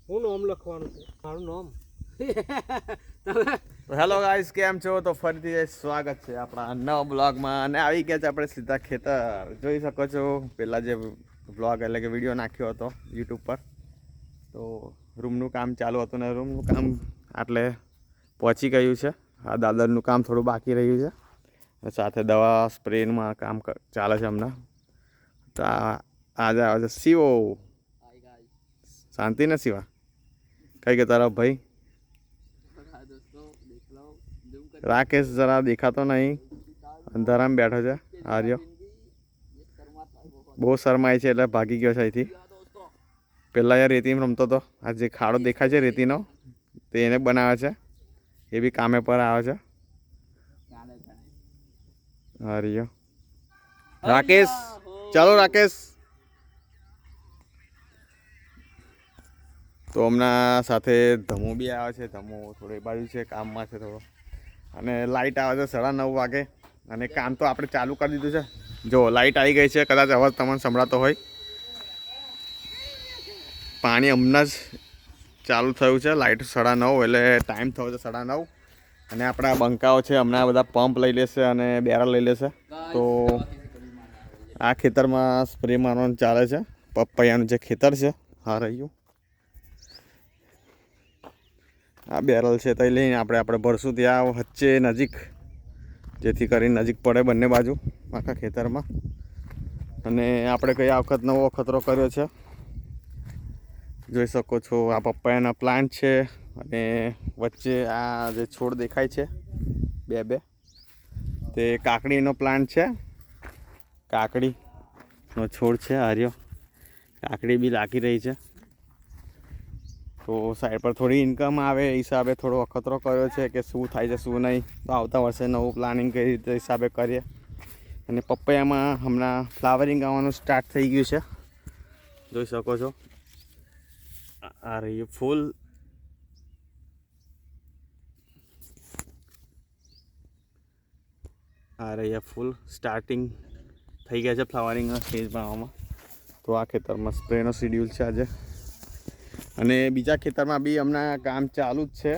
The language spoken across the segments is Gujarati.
હું નામ લખવાનું છે મારું નામ હેલો ગાઈસ, કેમ છો? તો ફરીથી સ્વાગત છે આપણા નવા બ્લોગમાં. અને આવી ગયા છે આપણે સીધા ખેતર. જોઈ શકો છો પહેલાં જે બ્લોગ એટલે કે વિડીયો નાખ્યો હતો યુટ્યુબ પર, તો રૂમનું કામ ચાલુ હતું ને રૂમનું કામ આટલે પહોંચી ગયું છે. આ દાદરનું કામ થોડું બાકી રહ્યું છે, સાથે દવા સ્પ્રેમાં કામ ચાલે છે હમણાં. તો આજે આવે છે શિવો. શાંતિ ને શિવા? કઈ કે તારા ભાઈ રાકેશ જરા દેખાતો નહીં, અંધારામાં બેઠો છે. આર્યો બહુ શરમાય છે એટલે ભાગી ગયો છે અહીંથી. પહેલાં યાર રેતીમાં રમતો હતો. આ જે ખાડો દેખાય છે રેતીનો, તે એને બનાવે છે. એ બી કામે પર આવે છે. આર્યો રાકેશ, ચાલો રાકેશ. તો હમણાં સાથે ધમો બી આવે છે. ધમો થોડો એ બાજુ છે, કામમાં છે થોડો. અને લાઇટ આવે છે 9:30 વાગે. અને કામ તો આપણે ચાલુ કરી દીધું છે. જો લાઇટ આવી ગઈ છે, કદાચ અવાજ તમને સંભળાતો હોય. પાણી હમણાં જ ચાલુ થયું છે. લાઇટ 9:30 એટલે ટાઈમ થયો છે 9:30. અને આપણા બંકાઓ છે હમણાં બધા પંપ લઈ લેશે અને બેરલ લઈ લેશે. તો આ ખેતરમાં સ્પ્રે મારવાનું ચાલે છે. પપૈયાનું જે ખેતર છે હા રહ્યું, આ બેરલ છે તો લઈને આપણે ભરશું ત્યાં વચ્ચે નજીક, જેથી કરીને નજીક પડે બંને બાજુ આખા ખેતરમાં. અને આપણે કઈ આ વખત નવો અખતરો કર્યો છે. જોઈ શકો છો આ પપૈયાના પ્લાન્ટ છે. અને વચ્ચે આ જે છોડ દેખાય છે બે તે કાકડીનો પ્લાન્ટ છે. કાકડીનો છોડ છે. આર્યો કાકડી બી લાગી રહી છે. તો સાઈડ પર થોડી ઇન્કમ આવે એ હિસાબે થોડો અખતરો કર્યો છે કે શું થાય છે શું નહીં. તો આવતા વર્ષે નવું પ્લાનિંગ કઈ રીતે હિસાબે કરીએ. અને પપૈયામાં હમણાં ફ્લાવરિંગ આવવાનું સ્ટાર્ટ થઈ ગયું છે. જોઈ શકો છો આ રહ્યું ફૂલ. આ રહ્યા ફૂલ સ્ટાર્ટિંગ થઈ ગયા છે ફ્લાવરિંગના સ્ટેજમાં આવવામાં. તો આ ખેતરમાં સ્પ્રેનો શિડ્યુલ છે આજે. અને બીજા ખેતરમાં બી હમણાં કામ ચાલુ જ છે.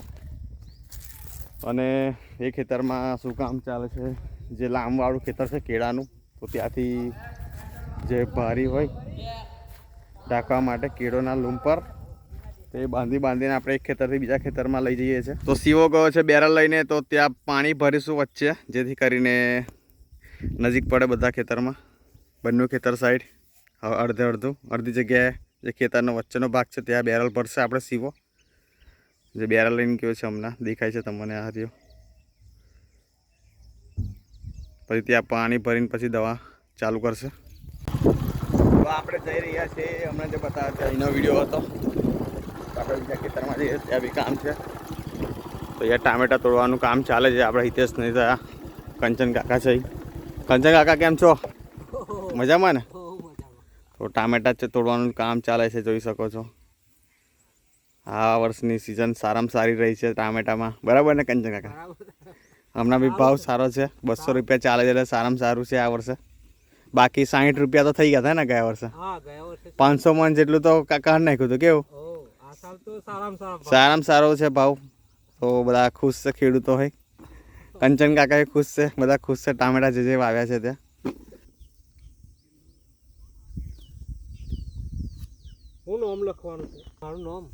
અને એ ખેતરમાં શું કામ ચાલે છે, જે લાંબવાળું ખેતર છે કેળાનું, તો ત્યાંથી જે ભારી હોય ઢાંકવા માટે કેળોના લૂમ પર તે બાંધીને આપણે એક ખેતરથી બીજા ખેતરમાં લઈ જઈએ છીએ. તો શિવો ગયો છે બેરલ લઈને, તો ત્યાં પાણી ભરીશું વચ્ચે, જેથી કરીને નજીક પડે બધા ખેતરમાં. બંને ખેતર સાઈડ અડધી જગ્યાએ જે ખેતરનો વચ્ચેનો ભાગ છે ત્યાં બેરલ ભરશે આપણે શિવો. જે બેરલ લઈને ગયો છે હમણાં દેખાય છે તમને આ રહ્યો. પછી ત્યાં પાણી ભરીને પછી દવા ચાલુ કરશે. તો આપણે જઈ રહ્યા છીએ હમણાં જે બતાવ્યા છે એનો વિડીયો હતો. આપણે બીજા ખેતરમાં જઈએ ત્યાં બી કામ છે. તો અહીંયા ટામેટા તોડવાનું કામ ચાલે છે. આપણે હિતેશ નહીં થયા, કંચન કાકા છે. કંચન કાકા કેમ છો? મજામાં ને? તો ટામેટા છે તોડવાનું કામ ચાલે છે. જોઈ શકો છો આ વર્ષની સિઝન સારામાં સારી રહી છે ટામેટામાં. બરાબર ને કંચન કાકા? હમણાં બી ભાવ સારો છે. 200 રૂપિયા ચાલે છે એટલે સારામાં સારું છે આ વર્ષે. બાકી 60 રૂપિયા તો થઈ ગયા હતા ને ગયા વર્ષે? 500 મણ જેટલું તો કાકા નાખ્યું હતું. કેવું સારામાં સારો છે ભાવ. તો બધા ખુશ છે, ખેડૂતો હોય. કંચન કાકા ખુશ છે, બધા ખુશ છે. ટામેટા જે વાવ્યા છે ત્યાં. હું નામ લખવાનું છે મારું નામ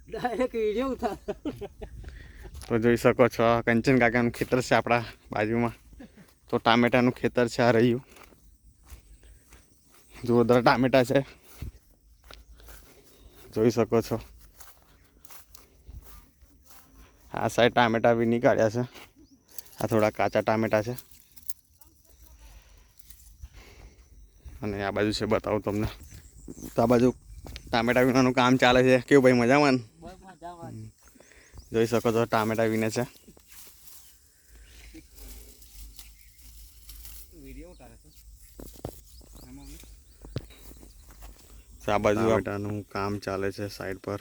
ડાયરેક્ટ વિડીયો ઉતાર. તો જોઈ શકો છો કંચન કાકાનું ખેતર છે આપણા બાજુમાં. તો ટામેટાનું ખેતર છે આ રહ્યું. જોરદાર ટામેટા છે, જોઈ શકો છો. આ સાઈડ ટામેટા બી નીકાળ્યા છે. આ થોડા કાચા ટામેટા છે. અને આ બાજુ છે બતાવું તમને. તો આ બાજુ ટામેટા વીણવાનું કામ ચાલે છે. કેવું ભાઈ, મજામાં? જોઈ શકો છો ટામેટા વીણે છે. આ બાજુ ટામેટાનું કામ ચાલે છે સાઈડ પર.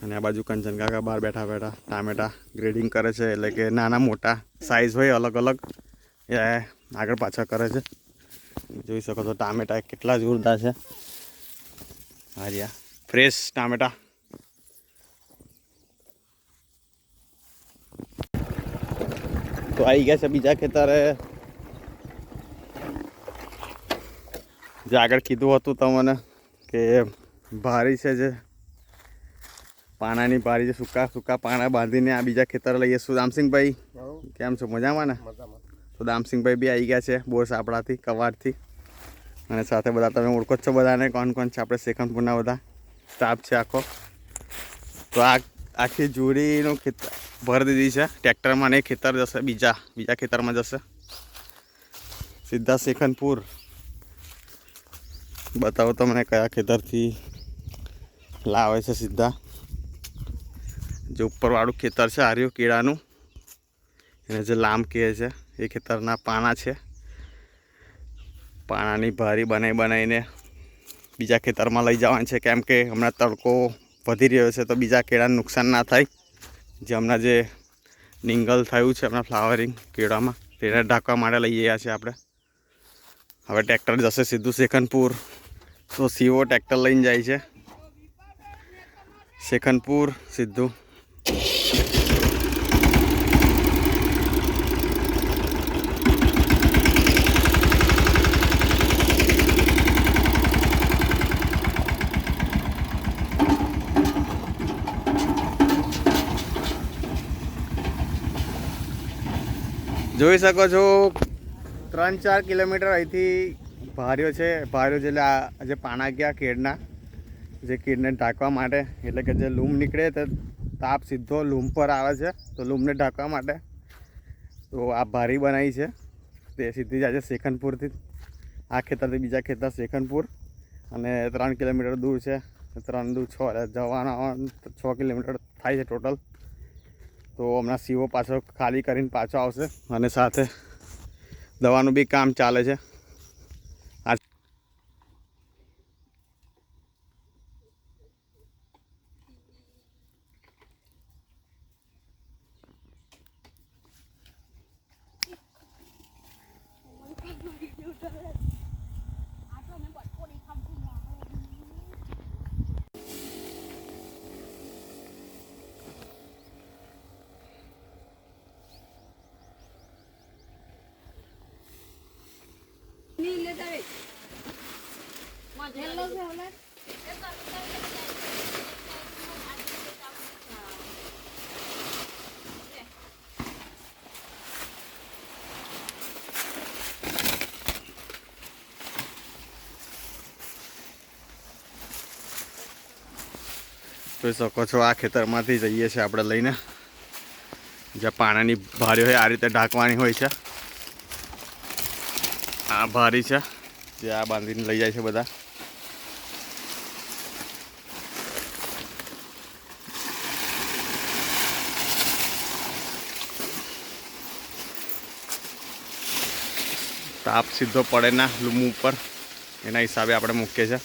અને આ બાજુ કંચન કાકા બહાર બેઠા ટામેટા ગ્રેડિંગ કરે છે. એટલે કે નાના મોટા સાઈઝ હોય અલગ અલગ એ આગળ પાછળ કરે છે. જોઈ શકો છો ટામેટા કેટલા જોરદાર છે. હારિયા ફ્રેશ ટામેટા. તો આવી ગયા છે બીજા ખેતરે. જે આગળ કીધું હતું તમને કે ભારી છે, જે પાણાની ભારી, જે સૂકા પાણા બાંધીને આ બીજા ખેતર લઈએ. શું દામસિંગભાઈ કેમ છો? મજામાં ને? તો દામસિંગભાઈ બી આવી ગયા છે બોર સાપડાથી, કવાડથી. અને સાથે બધા તમે ઓળખો જ છો બધાને, કોણ કોણ છે આપણે શેખનપુરના બધા સ્ટાફ છે આખો. તો આ આખી જોડીનું ખેતર ભરી દીધી છે ટ્રેક્ટરમાં, ને ખેતર જશે બીજા ખેતરમાં જશે સીધા શેખનપુર. બતાવો તમને કયા ખેતરથી લાવે છે સીધા. જે ઉપરવાળું ખેતર છે આર્યું કેળાનું, એને જે લામ કહે છે, એ ખેતરના પાના છે. પાણાની ભારી બનાવીને બીજા ખેતરમાં લઈ જવાની છે, કેમ કે હમણાં તડકો વધી રહ્યો છે તો બીજા કેળાને નુકસાન ના થાય. જે હમણાં જે નિંગલ થયું છે હમણાં ફ્લાવરિંગ કેળામાં, તેને ઢાંકવા માટે લઈ ગયા છે આપણે. હવે ટ્રેક્ટર જશે સીધું શેખનપુર. તો સીઓ ટ્રેક્ટર લઈને જાય છે શેખનપુર સીધું. જોઈ શકો છો 3-4 કિલોમીટર અહીંથી ભાર્યો છે. ભાર્યો છે એટલે આ જે પાણા ગયા કેળના, જે કેળને ઢાંકવા માટે, એટલે કે જે લૂમ નીકળે તો તાપ સીધો લૂમ પર આવે છે, તો લૂમને ઢાંકવા માટે તો આ ભારી બનાવી છે. તે સીધી જાય છે શેખનપુરથી, આ ખેતરથી બીજા ખેતર શેખનપુર. અને 3 કિલોમીટર દૂર છે, 3 દૂર 6, જવાના 6 કિલોમીટર થાય છે ટોટલ. તો હમણાં સીઓ પાછો ખાલી કરીને પાછો આવશે, અને સાથે દવાનું બી કામ ચાલે છે. જોઈ શકો છો આ ખેતરમાંથી જઈએ છીએ આપણે લઈને, જ્યાં પાણાની ભારી હોય આ રીતે ઢાંકવાની હોય છે. આ ભારી છે જે આ બાંધીને લઈ જાય છે બધા. તાપ સીધો પડે ના લૂમ ઉપર, એના હિસાબે આપણે મૂકીએ છીએ.